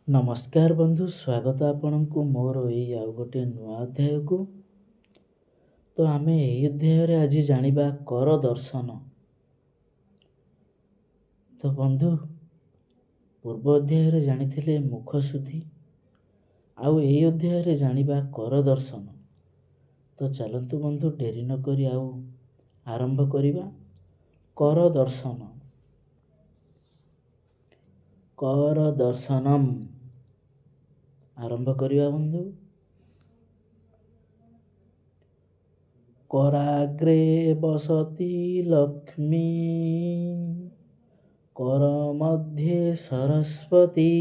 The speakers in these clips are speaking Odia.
ନମସ୍କାର ବନ୍ଧୁ, ସ୍ୱାଗତ ଆପଣଙ୍କୁ ମୋର ଏଇ ଆଉ ଗୋଟେ ନୂଆ ଅଧ୍ୟାୟକୁ। ତ ଆମେ ଏହି ଅଧ୍ୟାୟରେ ଆଜି ଜାଣିବା କର ଦର୍ଶନ। ତ ବନ୍ଧୁ, ପୂର୍ବ ଅଧ୍ୟାୟରେ ଜାଣିଥିଲେ ମୁଖ ଶୁଦ୍ଧି, ଆଉ ଏହି ଅଧ୍ୟାୟରେ ଜାଣିବା କର ଦର୍ଶନ। ତ ଚାଲନ୍ତୁ ବନ୍ଧୁ, ଡେରି ନକରି ଆଉ ଆରମ୍ଭ କରିବା। କର ଦର୍ଶନ। କର ଦର୍ଶନମ୍। ଆରମ୍ଭ କରିବା ବନ୍ଧୁ। କରାଗ୍ରେ ବସତି ଲକ୍ଷ୍ମୀ, କର ମଧ୍ୟେ ସରସ୍ୱତୀ,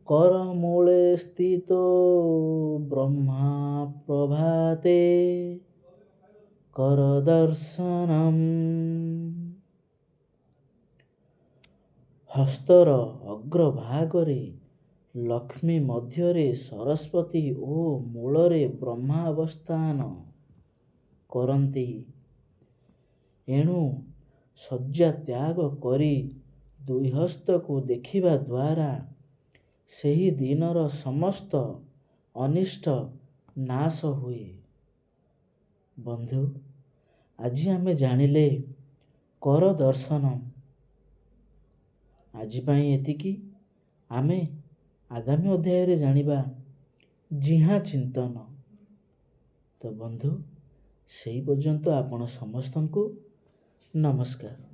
କର ମୂଳେ ସ୍ଥିତ ବ୍ରହ୍ମା ପ୍ରଭାତେ, କର ଦର୍ଶନମ୍। ହସ୍ତର ଅଗ୍ରଭାଗରେ ଲକ୍ଷ୍ମୀ, ମଧ୍ୟରେ ସରସ୍ୱତୀ ଓ ମୂଳରେ ବ୍ରହ୍ମା ଅବସ୍ଥାନ କରନ୍ତି। ଏଣୁ ଶଯ୍ୟା ତ୍ୟାଗ କରି ଦୁଇ ହସ୍ତକୁ ଦେଖିବା ଦ୍ୱାରା ସେହି ଦିନର ସମସ୍ତ ଅନିଷ୍ଟ ନାଶ ହୁଏ। ବନ୍ଧୁ, ଆଜି ଆମେ ଜାଣିଲେ କର ଦର୍ଶନ। ଆଜି ପାଇଁ ଏତିକି। ଆମେ ଆଗାମୀ ଅଧ୍ୟାୟରେ ଜାଣିବା ଜିହା ଚିନ୍ତନ। ତ ବନ୍ଧୁ, ସେଇ ପର୍ଯ୍ୟନ୍ତ ଆପଣ ସମସ୍ତଙ୍କୁ ନମସ୍କାର।